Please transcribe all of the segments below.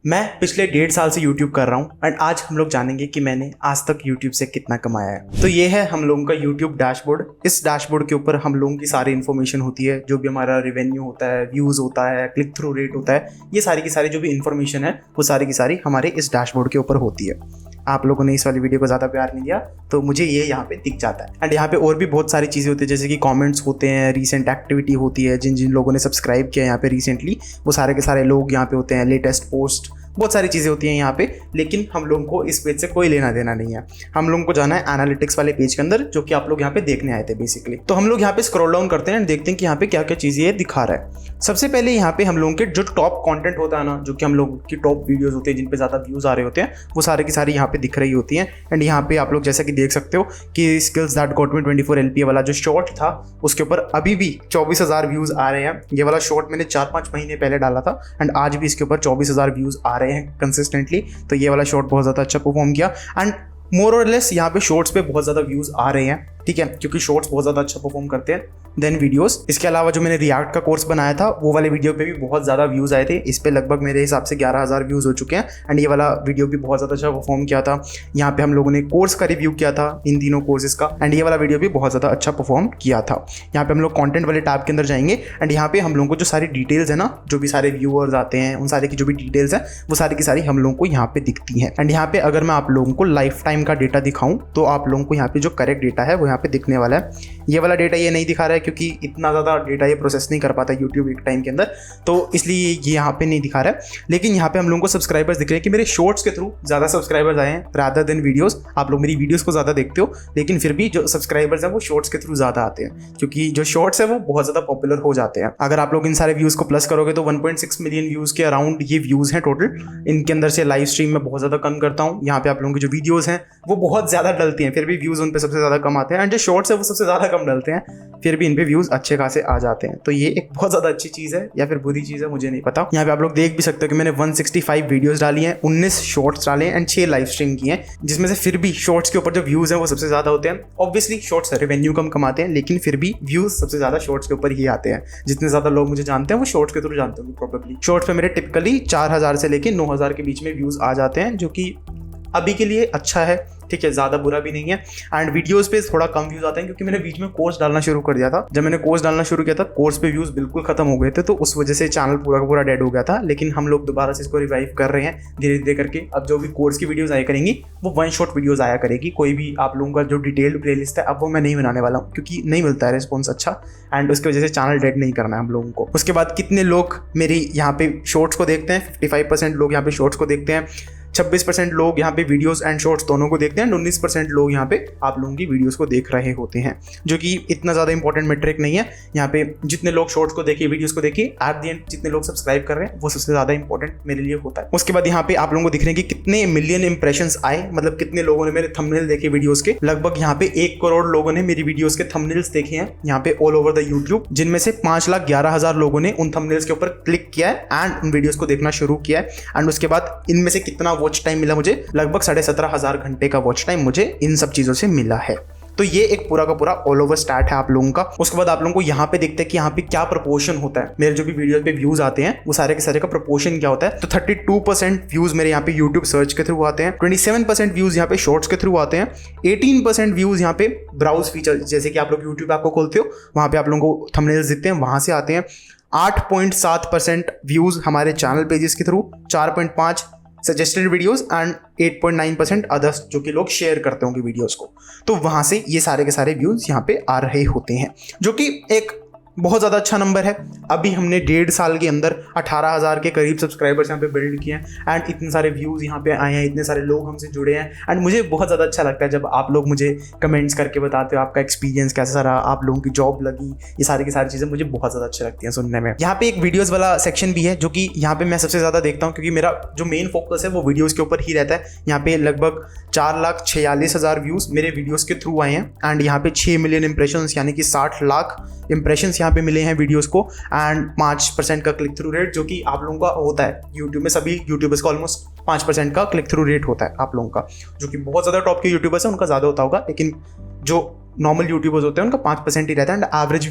मैं पिछले 1.5 साल से YouTube कर रहा हूँ एंड आज हम लोग जानेंगे कि मैंने आज तक YouTube से कितना कमाया है। तो ये है हम लोगों का YouTube डैशबोर्ड। इस डैशबोर्ड के ऊपर हम लोगों की सारी इन्फॉर्मेशन होती है, जो भी हमारा रेवेन्यू होता है, व्यूज़ होता है, क्लिक थ्रू रेट होता है, ये सारी की सारी जो भी इन्फॉर्मेशन है वो सारी की सारी हमारे इस डैशबोर्ड के ऊपर होती है। आप लोगों ने इस वाली वीडियो को ज़्यादा प्यार नहीं दिया तो मुझे ये यहाँ पे दिख जाता है। एंड यहाँ पे और भी बहुत सारी चीज़ें होती है, जैसे कि कमेंट्स होते हैं, रीसेंट एक्टिविटी होती है, जिन जिन लोगों ने सब्सक्राइब किया यहाँ पे रिसेंटली वो सारे के सारे लोग यहाँ पे होते हैं, लेटेस्ट पोस्ट, बहुत सारी चीज़ें होती हैं यहाँ पे। लेकिन हम लोगों को इस पेज से कोई लेना देना नहीं है। हम लोगों को जाना है एनालिटिक्स वाले पेज के अंदर, जो कि आप लोग यहाँ पे देखने आए थे बेसिकली। तो हम लोग यहाँ पे स्क्रॉल डाउन करते हैं एंड देखते हैं कि यहाँ पे क्या क्या चीज़ें ये दिखा रहा है। सबसे पहले यहाँ पे हम लोगों के जो टॉप कंटेंट होता है ना, जो कि हम लोग की टॉप वीडियोस होते हैं जिन पे ज़्यादा व्यूज़ आ रहे होते हैं, वो सारे की सारी यहाँ पे दिख रही होती हैं। एंड यहाँ पे आप लोग जैसा कि देख सकते हो कि skills that got me 24 LPA वाला जो शॉर्ट था उसके ऊपर अभी भी 24,000 व्यूज़ आ रहे हैं। ये वाला शॉर्ट मैंने 4-5 महीने पहले डाला था एंड आज भी इसके ऊपर 24,000 व्यूज़ आ रहे हैं कंसिस्टेंटली। तो ये वाला शॉर्ट बहुत ज़्यादा अच्छा परफॉर्म किया एंड मोर और लेस यहाँ पे शॉर्ट्स पे बहुत ज़्यादा व्यूज़ आ रहे हैं, ठीक है, क्योंकि शॉर्ट्स बहुत ज़्यादा अच्छा परफॉर्म करते हैं देन वीडियोस। इसके अलावा जो मैंने रिएक्ट का कोर्स बनाया था वो वाले वीडियो पे भी बहुत ज़्यादा व्यूज़ आए थे। इस पे लगभग मेरे हिसाब से 11,000 व्यूज़ हो चुके हैं एंड ये वाला वीडियो भी बहुत ज़्यादा अच्छा परफॉर्म किया था। यहाँ पे हम लोगों ने कोर्स का रिव्यू किया था, इन तीनों कोर्सेज का, एंड ये वाला वीडियो भी बहुत ज़्यादा अच्छा परफॉर्म किया था। यहाँ पे हम लोग कॉन्टेंट वाले टैब के अंदर जाएंगे एंड यहाँ पे हम लोगों को जो सारी डिटेल्स है ना, जो भी सारे व्यूअर्स आते हैं उन सारे की जो भी डिटेल्स है वो सारी की सारी हम लोगों को यहाँ पे दिखती है। एंड यहाँ पे अगर मैं आप लोगों को लाइफ टाइम का डेटा दिखाऊं तो आप लोगों को यहाँ पे जो करेक्ट डेटा है वो यहाँ पे दिखने वाला है। ये वाला डेटा ये नहीं दिखा रहा है क्योंकि इतना ज़्यादा डेटा ये प्रोसेस नहीं कर पाता यूट्यूब एक टाइम के अंदर, तो इसलिए ये यहाँ पे नहीं दिखा रहा है। लेकिन यहाँ पे हम लोगों को सब्सक्राइबर्स दिख रहे हैं कि मेरे शॉर्ट्स के थ्रू ज़्यादा सब्सक्राइबर्स आए हैं रादर देन वीडियोस। आप लोग मेरी वीडियोस को ज़्यादा देखते हो लेकिन फिर भी जो सब्सक्राइबर्स हैं वो शॉर्ट्स के थ्रू ज़्यादा आते हैं, क्योंकि जो शॉर्ट्स है वो बहुत ज़्यादा पॉपुलर हो जाते हैं। अगर आप लोग इन सारे व्यूज़ को प्लस करोगे तो 1.6 मिलियन व्यूज़ के अराउंड ये व्यूज़ हैं टोटल। इनके अंदर से लाइव स्ट्रीम में बहुत ज़्यादा कम करता हूँ। यहाँ पे आप लोगों की जो वीडियोज़ हैं वो बहुत ज़्यादा डलती हैं, फिर भी व्यूज़ उन पर सबसे ज़्यादा कम आते हैं, एंड जो शॉर्ट्स है वो सबसे ज़्यादा कम डलते हैं, फिर भी इन पे व्यूज़ अच्छे खासे आ जाते हैं। तो ये एक बहुत ज़्यादा अच्छी चीज़ है या फिर बुरी चीज़ है मुझे नहीं पता। यहाँ पे आप लोग देख भी सकते हो कि मैंने 165 वीडियोस डाली हैं, 19 शॉर्ट्स डाले हैं एंड 6 लाइव स्ट्रीम किए हैं, जिसमें से फिर भी शॉर्ट्स के ऊपर जो व्यूज़ हैं वो सबसे ज़्यादा होते हैं। ऑब्वियसली शॉर्ट्स रेवेन्यू कम कमाते हैं लेकिन फिर भी व्यूज़ सबसे ज़्यादा शॉर्ट्स के ऊपर ही आते हैं। जितने ज़्यादा लोग मुझे जानते हैं वो शॉर्ट्स के थ्रू जानते होंगे प्रोबेबली। शॉर्ट्स पे मेरे टिपिकली 4,000 से लेके 9,000 के बीच में व्यूज़ आ जाते हैं, जो कि अभी के लिए अच्छा है, ठीक है, ज़्यादा बुरा भी नहीं है। एंड वीडियोस पे थोड़ा कम व्यूज़ आते हैं क्योंकि मैंने बीच में कोर्स डालना शुरू कर दिया था। जब मैंने कोर्स डालना शुरू किया था कोर्स पे व्यूज़ बिल्कुल खत्म हो गए थे, तो उस वजह से चैनल पूरा का पूरा डेड हो गया था। लेकिन हम लोग दोबारा से इसको रिवाइव कर रहे हैं धीरे धीरे करके। अब जो भी कोर्स की वीडियोज़ आया करेंगी वो 1 शॉट वीडियोज़ आया करेगी। कोई भी आप लोगों का जो डिटेल्ड प्लेलिस्ट है अब वो मैं नहीं बनाने वाला हूँ क्योंकि नहीं मिलता है रिस्पॉन्स अच्छा, एंड उसकी वजह से चैनल डेड नहीं करना है हम लोगों को। उसके बाद कितने लोग मेरी यहाँ पे शॉर्ट्स को देखते हैं, 55% लोग यहाँ पे शॉर्ट्स को देखते हैं, 26% लोग यहाँ पे वीडियोस एंड शॉर्ट्स दोनों को देखते हैं, 19% लोग यहाँ पे आप लोगों की वीडियोस को देख रहे होते हैं, जो कि इतना ज़्यादा इंपॉर्टेंट मेट्रिक नहीं है। यहाँ पे जितने लोग शॉर्ट्स को देखिए, वीडियोस को देखिए, एट द एंड जितने लोग सब्सक्राइब कर रहे हैं वो सबसे ज़्यादा इंपॉर्टेंट मेरे लिए होता है। उसके बाद यहाँ पे आप लोगों को दिख रहे हैं कि कितने मिलियन इंप्रेशंस आए, मतलब कितने लोगों ने मेरे थंबनेल देखे वीडियोस के। लगभग यहाँ पे 1 करोड़ लोगों ने मेरी वीडियोस के थंबनेल्स देखे हैं यहाँ पे ऑल ओवर द यूट्यूब, जिनमें से 5,11,000 लोगों ने उन थंबनेल्स के ऊपर क्लिक किया है एंड उन वीडियोस को देखना शुरू किया है। एंड उसके बाद इनमें से कितना वॉच टाइम मिला मुझे, लगभग 17,500 घंटे का वॉच टाइम मुझे इन सब चीज़ों से मिला है। तो ये एक पूरा का पूरा ऑल ओवर स्टैट है आप लोगों का। उसके बाद आप लोगों को यहाँ पे देखते हैं कि यहाँ पे क्या प्रोपोर्शन होता है, मेरे जो भी वीडियो पे व्यूज आते हैं वो सारे के सारे का प्रोपोर्शन क्या होता है। तो 32% व्यूज मेरे यहाँ पे यूट्यूब सर्च के थ्रू आते हैं, 27% व्यूज यहाँ पे शॉर्ट्स के थ्रू आते हैं, 18% व्यूज यहाँ पे ब्राउज फीचर, जैसे कि आप लोग यूट्यूब ऐप को खोलते हो वहाँ पे आप लोगों को थंबनेल्स दिखते हैं, वहाँ से आते हैं। 8.7% व्यूज हमारे चैनल पेजेस के through, 4.5 suggested videos and 8.9% others, जो कि लोग शेयर करते होंगे वीडियोस को। तो वहाँ से ये सारे के सारे व्यूज़ यहाँ पे आ रहे होते हैं, जो कि एक बहुत ज़्यादा अच्छा नंबर है। अभी हमने 1.5 साल के अंदर 18,000 के करीब सब्सक्राइबर्स यहाँ पे बिल्ड किए हैं एंड इतने सारे व्यूज़ यहाँ पे आए हैं, इतने सारे लोग हमसे जुड़े हैं। एंड मुझे बहुत ज़्यादा अच्छा लगता है जब आप लोग मुझे कमेंट्स करके बताते हो आपका एक्सपीरियंस कैसा रहा, आप लोगों की जॉब लगी, ये सारी की सारी चीज़ें मुझे बहुत ज़्यादा अच्छी लगती हैं सुनने में। यहाँ पे एक वीडियोज़ वाला सेक्शन भी है जो कि यहाँ पे मैं सबसे ज़्यादा देखता हूँ क्योंकि मेरा जो मेन फोकस है वो वीडियोज़ के ऊपर ही रहता है। यहाँ पे लगभग 4,46,000 व्यूज़ मेरे वीडियोज़ के थ्रू आए हैं एंड यहाँ पे 6 मिलियन इंप्रेशंस यानी कि 60 लाख इंप्रेशंस यहाँ पे मिले हैं वीडियोस को एंड 5% का क्लिक थ्रू रेट, जो कि आप लोगों का होता है यूट्यूब में। सभी यूट्यूबर्स का ऑलमोस्ट 5% का क्लिक थ्रू रेट होता है आप लोगों का, जो कि बहुत ज़्यादा टॉप के यूट्यूबर्स हैं उनका ज़्यादा होता होगा, लेकिन जो नॉर्मल यूट्यूबर्स होते हैं उनका 5% ही रहता है। And average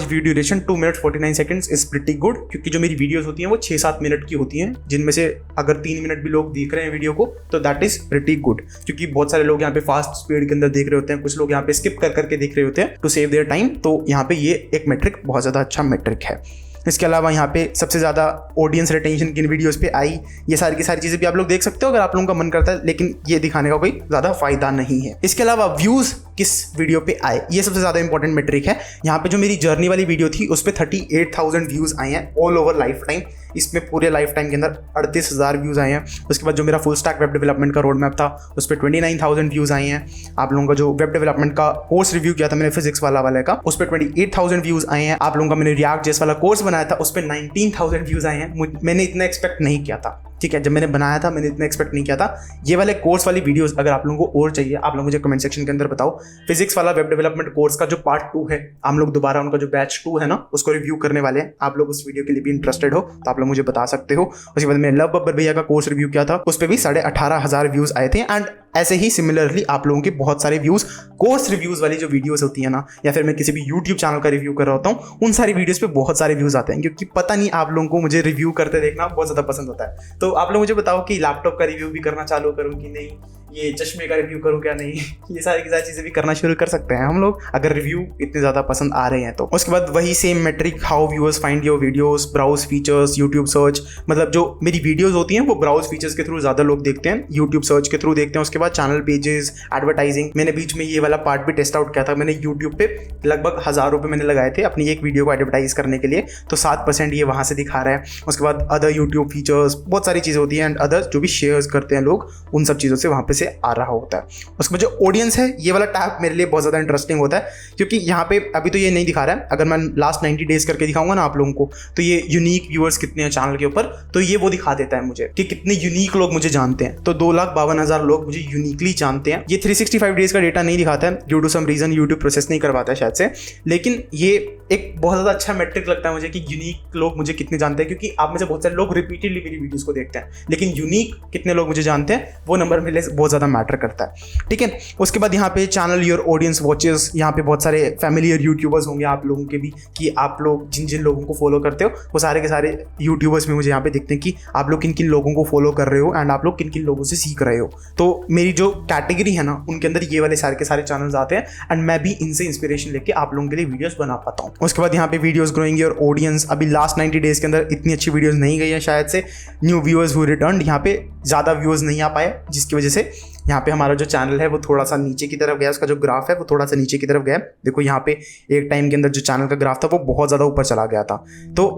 view duration 2 minute 49 seconds is pretty good, क्योंकि जो मेरी वीडियोस होती हैं वो 6-7 मिनट की होती हैं, जिनमें से अगर 3 मिनट भी लोग देख रहे हैं वीडियो को तो दैट इज प्रिटी गुड, क्योंकि बहुत सारे लोग यहाँ पे फास्ट स्पीड के अंदर देख रहे होते हैं, कुछ लोग यहाँ पे स्किप कर करके देख रहे होते हैं टू सेव देयर टाइम। तो यहाँ पे ये एक मेट्रिक बहुत ज़्यादा अच्छा मेट्रिक है। इसके अलावा यहाँ पे सबसे ज़्यादा ऑडियंस रिटेंशन किन वीडियोस पे आई, ये सारी की सारी चीज़ें भी आप लोग देख सकते हो अगर आप लोगों का मन करता है, लेकिन ये दिखाने का कोई ज़्यादा फायदा नहीं है। इसके अलावा व्यूज़ किस वीडियो पे आए, ये सबसे ज़्यादा इंपॉर्टेंट मेट्रिक है। यहाँ पे जो मेरी जर्नी वाली वीडियो थी उस पर 38,000 व्यूज़ आए हैं ऑल ओवर लाइफ टाइम। इसमें पूरे लाइफ टाइम के अंदर 38,000 व्यूज़ आए हैं। उसके बाद जो मेरा फुल स्टैक वेब डेवलपमेंट का रोड मैप था उस पर 29,000 व्यूज़ आए हैं। आप लोगों का जो वेब डेवलपमेंट का कोर्स रिव्यू किया था मैंने फिजिक्स वाले का, उस पर 28,000 व्यूज़ आए हैं। आप लोगों का मैंने रिएक्ट जेएस वाला कोर्स बनाया था उस पर 19,000 व्यूज़ आए हैं। मैंने इतना एक्सपेक्ट नहीं किया था, ठीक है, जब मैंने बनाया था मैंने इतना एक्सपेक्ट नहीं किया था। ये वाले कोर्स वाली वीडियोस अगर आप लोगों को और चाहिए आप लोग मुझे कमेंट सेक्शन के अंदर बताओ। फिजिक्स वाला वेब डेवलपमेंट कोर्स का जो पार्ट 2 है, हम लोग दोबारा उनका जो बैच 2 है ना उसको रिव्यू करने वाले हैं। आप लोग उस वीडियो के लिए भी इंटरेस्टेड हो तो आप लोग मुझे बता सकते हो। उसके बाद मैंने लव बब्बर भैया का कोर्स रिव्यू किया था, उस पर भी 18,500 व्यूज आए थे। एंड ऐसे ही सिमिलरली आप लोगों के बहुत सारे व्यूज कोर्स रिव्यूज वाली जो वीडियोस होती है ना, या फिर मैं किसी भी यूट्यूब चैनल का रिव्यू कर रहा होता हूँ, उन सारी वीडियोस पे बहुत सारे व्यूज आते हैं, क्योंकि पता नहीं आप लोगों को मुझे रिव्यू करते देखना बहुत ज़्यादा पसंद होता है। तो आप लोग मुझे बताओ कि लैपटॉप का रिव्यू भी करना चालू करूँ कि नहीं, ये चश्मे का रिव्यू करूँ क्या नहीं, ये सारी की सारी चीज़ें भी करना शुरू कर सकते हैं हम लोग अगर रिव्यू इतने ज़्यादा पसंद आ रहे हैं तो। उसके बाद वही same metric, how viewers find your videos, browse features, YouTube search, मतलब जो मेरी वीडियोस होती हैं वो ब्राउज फीचर्स के थ्रू ज़्यादा लोग देखते हैं, यूट्यूब सर्च के थ्रू देखते हैं। उसके बाद चैनल पेजेस, एडवर्टाइजिंग, मैंने बीच में ये वाला पार्ट भी टेस्ट आउट किया था। मैंने यूट्यूब पे लगभग 1,000 रुपये मैंने लगाए थे अपनी एक वीडियो को एडवर्टाइज करने के लिए, तो 7% ये वहाँ से दिखा रहा है। उसके बाद अदर यूट्यूब फीचर्स, बहुत सारी चीज़ें होती हैं, एंड अदर जो भी शेयर्स करते हैं लोग, उन सब चीज़ों से वहाँ पे से आ रहा होता है। उसके बाद जो ऑडियंस है, ये वाला टैब मेरे लिए बहुत ज़्यादा इंटरेस्टिंग होता है, क्योंकि यहाँ पे अभी तो ये नहीं दिखा रहा है, अगर मैं लास्ट 90 डेज करके दिखाऊंगा ना आप लोगों को, तो ये यूनिक व्यूअर्स कितने हैं चैनल के ऊपर, तो ये वो दिखा देता है मुझे कि कितने यूनिक लोग मुझे जानते हैं। तो 2,52,000 लोग मुझे यूनिकली जानते हैं। ये 365 डेज का डेटा नहीं दिखाता है, due to some reason YouTube process नहीं करवाता है शायद से, लेकिन ये एक बहुत ज़्यादा अच्छा मेट्रिक लगता है मुझे कि यूनिक लोग मुझे कितने जानते हैं, क्योंकि आप में से बहुत सारे लोग रिपीटेडली मेरी वीडियोस को देखते हैं, लेकिन यूनिक कितने लोग मुझे जानते हैं वो नंबर मेरे लिए बहुत ज़्यादा मैटर करता है, ठीक है। उसके बाद यहाँ पे चैनल योर ऑडियंस वॉचेस, यहाँ पे बहुत सारे फैमिलियर यूट्यूबर्स होंगे आप लोगों के भी, कि आप लोग जिन जिन लोगों को फॉलो करते हो वो सारे के सारे यूट्यूबर्स में मुझे यहाँ पे दिखते हैं कि आप लोग किन किन लोगों को फॉलो कर रहे हो एंड आप लोग किन किन लोगों से सीख रहे हो। तो मेरी जो कैटेगरी है ना उनके अंदर ये वाले सारे के सारे चैनल्स आते हैं, एंड मैं भी इनसे इंस्पिरेशन लेके आप लोगों के लिए वीडियोस बना पाता हूँ। उसके बाद यहाँ पे वीडियोस ग्रोइंग योर ऑडियंस, अभी लास्ट 90 डेज के अंदर इतनी अच्छी वीडियोस नहीं गई है शायद से, न्यू व्यूअर्स हु रिटर्न, यहाँ पे ज़्यादा व्यूअर्स नहीं आ पाए, जिसकी वजह से यहाँ पे हमारा जो चैनल है वो थोड़ा सा नीचे की तरफ गया, उसका जो ग्राफ है वो थोड़ा सा नीचे की तरफ गया। देखो यहाँ पे एक टाइम के अंदर जो चैनल का ग्राफ था वो बहुत ज़्यादा ऊपर चला गया था, तो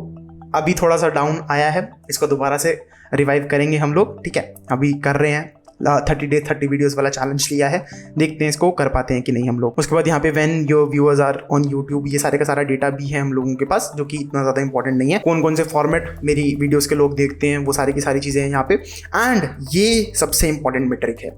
अभी थोड़ा सा डाउन आया है, इसको दोबारा से रिवाइव करेंगे हम लोग, ठीक है। अभी कर रहे हैं 30 डे 30 वीडियोस वाला चैलेंज लिया है, देखते हैं इसको कर पाते हैं कि नहीं हम लोग। उसके बाद यहाँ पे when your viewers are on YouTube, ये सारे का सारा डेटा भी है हम लोगों के पास, जो कि इतना ज़्यादा इंपॉर्टेंट नहीं है। कौन कौन से फॉर्मेट मेरी वीडियोस के लोग देखते हैं वो सारी की सारी चीज़ें हैं यहाँ पे। एंड ये सबसे इंपॉर्टेंट मेट्रिक है,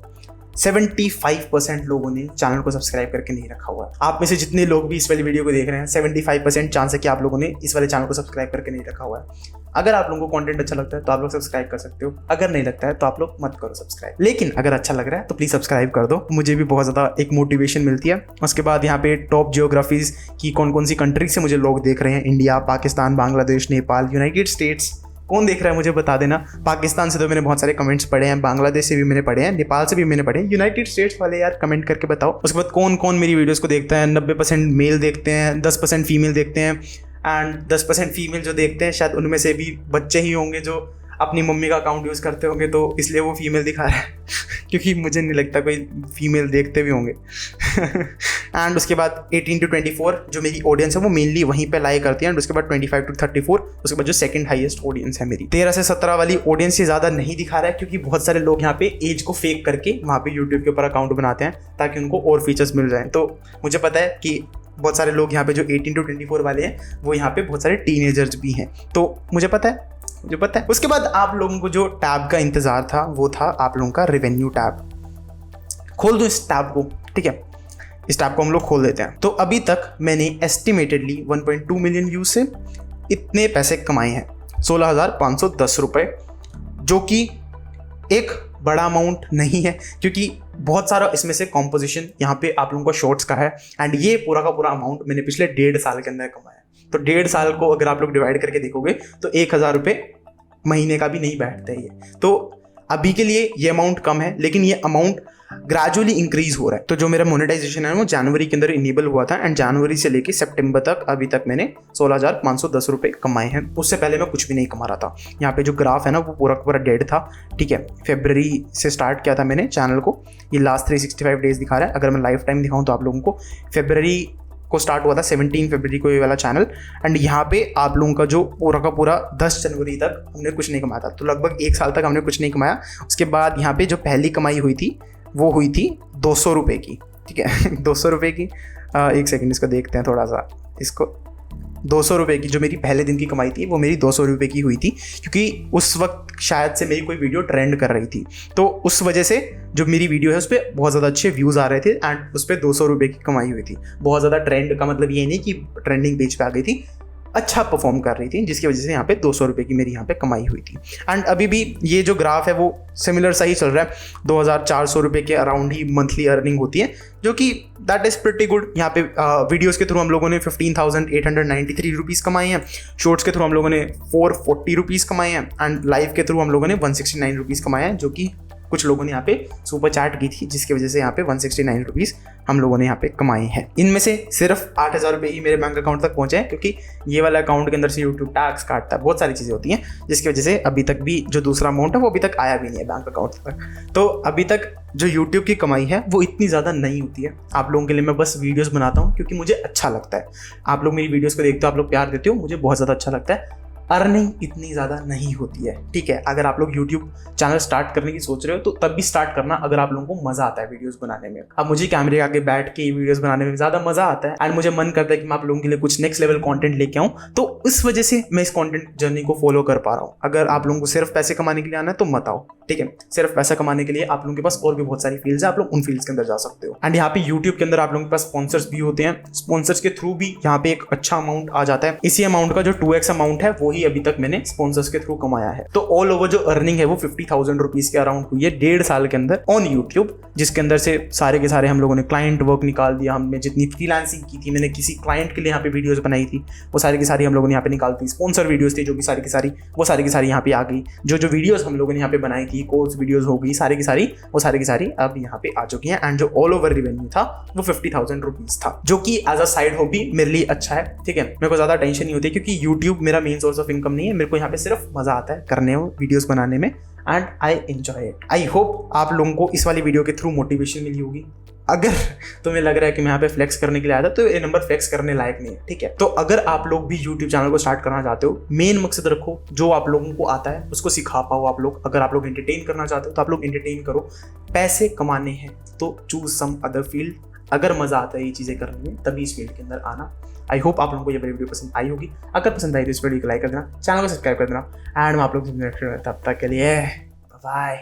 75% लोगों ने चैनल को सब्सक्राइब करके नहीं रखा हुआ है। आप में से जितने लोग भी इस वाली वीडियो को देख रहे हैं, 75% चांस है कि आप लोगों ने इस वाले चैनल को सब्सक्राइब करके नहीं रखा हुआ है। अगर आप लोगों को कंटेंट अच्छा लगता है तो आप लोग सब्सक्राइब कर सकते हो, अगर नहीं लगता है तो आप लोग मत करो सब्सक्राइब, लेकिन अगर अच्छा लग रहा है तो प्लीज़ सब्सक्राइब कर दो, मुझे भी बहुत ज़्यादा एक मोटिवेशन मिलती है। उसके बाद यहाँ पे टॉप जियोग्राफीज़ की कौन कौन सी कंट्रीज से मुझे लोग देख रहे हैं, India, Pakistan, Bangladesh, Nepal, United states, कौन देख रहा है मुझे बता देना। पाकिस्तान से तो मैंने बहुत सारे कमेंट्स पढ़े हैं, बांग्लादेश से भी मैंने पढ़े हैं, नेपाल से भी मैंने पढ़े हैं, यूनाइटेड स्टेट्स वाले यार कमेंट करके बताओ। उसके बाद कौन कौन मेरी वीडियोस को देखता है, 90% मेल देखते हैं, 10% फीमेल देखते हैं, एंड 10% फीमेल जो देखते हैं शायद उनमें से भी बच्चे ही होंगे जो अपनी मम्मी का अकाउंट यूज़ करते होंगे, तो इसलिए वो फीमेल दिखा रहा है क्योंकि मुझे नहीं लगता कोई फीमेल देखते भी होंगे। एंड उसके बाद 18 to 24 जो मेरी ऑडियंस है वो मेनली वहीं पे लाई करती है। एंड उसके बाद 25 to 34, उसके बाद जो सेकंड हाईएस्ट ऑडियंस है मेरी 13 से 17 वाली ऑडियंस से ज़्यादा नहीं दिखा रहा है, क्योंकि बहुत सारे लोग यहाँ पे एज को फेक करके वहाँ पे यूट्यूब के ऊपर अकाउंट बनाते हैं ताकि उनको और फीचर्स मिल जाएँ। तो मुझे पता है कि बहुत सारे लोग यहाँ पे जो 18 to 24 वाले हैं वो यहाँ पे बहुत सारे टीनेजर्स भी हैं, तो मुझे पता है। उसके बाद आप लोगों को जो टैब का इंतज़ार था वो था आप लोगों का रेवेन्यू टैब। खोल दो इस टैब को, ठीक है, इस टैब को हम लोग खोल देते हैं। तो अभी तक मैंने एस्टिमेटेडली 1.2 मिलियन व्यूज से इतने पैसे कमाए हैं, 16,510 रुपये, जो कि एक बड़ा अमाउंट नहीं है, क्योंकि बहुत सारा इसमें से कॉम्पोजिशन यहाँ पे आप लोगों को शॉर्ट्स का है। एंड ये पूरा का पूरा अमाउंट मैंने पिछले 1.5 साल के अंदर कमाया। तो 1.5 साल को अगर आप लोग डिवाइड करके देखोगे तो 1,000 रुपये महीने का भी नहीं बैठता है ये। तो अभी के लिए ये अमाउंट कम है, लेकिन ये अमाउंट ग्रेजुअली इंक्रीज हो रहा है। तो जो मेरा मोनेटाइजेशन है वो जनवरी के अंदर इनेबल हुआ था, एंड जनवरी से लेके सितंबर तक अभी तक मैंने 16,510 रुपये कमाए हैं। उससे पहले मैं कुछ भी नहीं कमा रहा था। यहाँ पे जो ग्राफ है ना वो पूरा पूरा डेड था, ठीक है। फरवरी से स्टार्ट किया था मैंने चैनल को, ये लास्ट 365 डेज दिखा रहा है। अगर मैं लाइफ टाइम दिखाऊँ तो आप लोगों को फरवरी को स्टार्ट हुआ था, 17 फरवरी को ये वाला चैनल। एंड यहाँ पे आप लोगों का जो पूरा का पूरा 10 जनवरी तक हमने कुछ नहीं कमाया था। तो लगभग 1 साल तक हमने कुछ नहीं कमाया। उसके बाद यहाँ पे जो पहली कमाई हुई थी वो हुई थी 200 रुपये की, ठीक है। 200 रुपये की, एक सेकंड इसको देखते हैं थोड़ा सा। इसको 200 रुपये की जो मेरी पहले दिन की कमाई थी वो मेरी 200 रुपये की हुई थी, क्योंकि उस वक्त शायद से मेरी कोई वीडियो ट्रेंड कर रही थी। तो उस वजह से जो मेरी वीडियो है उस पर बहुत ज़्यादा अच्छे व्यूज़ आ रहे थे, एंड उस पर 200 रुपये की कमाई हुई थी। बहुत ज़्यादा ट्रेंड का मतलब ये नहीं कि ट्रेंडिंग पेज पे आ गई थी, अच्छा परफॉर्म कर रही थी, जिसकी वजह से यहाँ पे 200 रुपये की मेरी यहाँ पे कमाई हुई थी। एंड अभी भी ये जो ग्राफ है वो सिमिलर सा ही चल रहा है। 2,400 रुपये के अराउंड ही मंथली अर्निंग होती है, जो कि दैट इज़ प्रिटी गुड। यहाँ पे वीडियोस के थ्रू हम लोगों ने 15,893 रुपीज़ कमाए हैं, शॉर्ट्स के थ्रू हम लोगों ने 440 रुपीज़ कमाए हैं, एंड लाइव के थ्रू हम लोगों ने 169 रुपीज़ कमाए हैं, जो कि कुछ लोगों ने यहाँ पे सुपर चैट की थी, जिसकी वजह से यहाँ पे 169 रुपीज़ हम लोगों ने यहाँ पे कमाए हैं। इनमें से सिर्फ 8,000 रुपये ही मेरे बैंक अकाउंट तक पहुँचे हैं, क्योंकि ये वाला अकाउंट के अंदर से यूट्यूब टैक्स काटता है, बहुत सारी चीज़ें होती हैं, जिसकी वजह से अभी तक भी जो दूसरा अमाउंट है वो अभी तक आया भी नहीं है बैंक अकाउंट तक। तो अभी तक जो यूट्यूब की कमाई है वो इतनी ज़्यादा नहीं होती है। आप लोगों के लिए मैं बस वीडियोज़ बनाता हूँ क्योंकि मुझे अच्छा लगता है। आप लोग मेरी वीडियोज़ को देखते हो, आप लोग प्यार देते हो, मुझे बहुत ज़्यादा अच्छा लगता है। अर्निंग इतनी ज़्यादा नहीं होती है, ठीक है। अगर आप लोग YouTube चैनल स्टार्ट करने की सोच रहे हो तो तब भी स्टार्ट करना अगर आप लोगों को मज़ा आता है वीडियोस बनाने में। अब मुझे कैमरे के आगे बैठ के वीडियोस बनाने में ज़्यादा मज़ा आता है, एंड मुझे मन करता है कि मैं आप लोगों के लिए कुछ नेक्स्ट लेवल कंटेंट लेके आऊँ। तो इस वजह से मैं इस कंटेंट जर्नी को फॉलो कर पा रहा हूँ। अगर आप लोगों को सिर्फ पैसे कमाने के लिए आना है तो मत आओ, ठीक है। सिर्फ पैसा कमाने के लिए आप लोगों के पास और भी बहुत सारी फील्ड्स है, आप लोग उन फील्ड्स के अंदर जा सकते हो। एंड यहाँ पे यूट्यूब के अंदर आप लोगों के पास स्पॉन्सर्स भी होते हैं, स्पॉन्सर्स के थ्रू भी यहाँ पे एक अच्छा अमाउंट आ जाता है। इसी अमाउंट का जो 2x अमाउंट है वो ही अभी तक मैंने स्पॉन्सर्स के थ्रू कमाया है। तो ऑल ओवर जो अर्निंग है वो 50,000 रुपीज़ के अराउंड हुई है 1.5 साल के अंदर ऑन यूट्यूब, जिसके अंदर से सारे के सारे हम लोगों ने क्लाइंट वर्क निकाल दिया। हमने जितनी फ्रीलांसिंग की थी, मैंने किसी क्लाइंट के लिए यहाँ पे वीडियोस बनाई थी, वो सारी की सारी हम लोगों ने यहाँ पे निकाल दी। स्पॉन्सर वीडियोस थी जो कि सारी की सारी वो सारी की सारी यहाँ पे आ गई। जो वीडियोस हम लोगों ने यहाँ पे बनाई थी, कोर्स वीडियोस हो गई, सारी की सारी वो सारी की सारी अब यहाँ पे आ चुकी हैं। एंड जो ऑल ओवर रेवेन्यू था वो 50,000 रुपीज़ था, जो कि एज अ साइड हॉबी मेरे लिए अच्छा है, ठीक है। मेरे को ज़्यादा टेंशन नहीं होती क्योंकि यूट्यूब मेरा मेन सोर्स ऑफ इनकम नहीं है। मेरे को यहाँ पे सिर्फ मज़ा आता है करने में, वीडियोस बनाने में, and I enjoy it. I hope आप लोगों को इस वाली वीडियो के थ्रू मोटिवेशन मिली होगी। अगर तुम्हें लग रहा है कि मैं यहाँ पे फ्लेक्स करने के लिए आया था तो ये नंबर फ्लेक्स करने लायक नहीं है, ठीक है। तो अगर आप लोग भी यूट्यूब चैनल को स्टार्ट करना चाहते हो, मेन मकसद रखो जो आप लोगों को आता है उसको सिखा पाओ आप लोग। अगर आप लोग एंटरटेन करना चाहते हो तो आप लोग एंटरटेन करो। पैसे कमाने हैं तो चूज सम अदर फील्ड। अगर मजा आता है ये चीज़ें करने में तभी इस फील्ड के अंदर आना। आई होप आप लोगों को ये वीडियो पसंद आई होगी। अगर पसंद आई तो इस वीडियो को लाइक कर देना, चैनल को सब्सक्राइब कर देना, एंड मैं आप लोग तब तक के लिए बाय।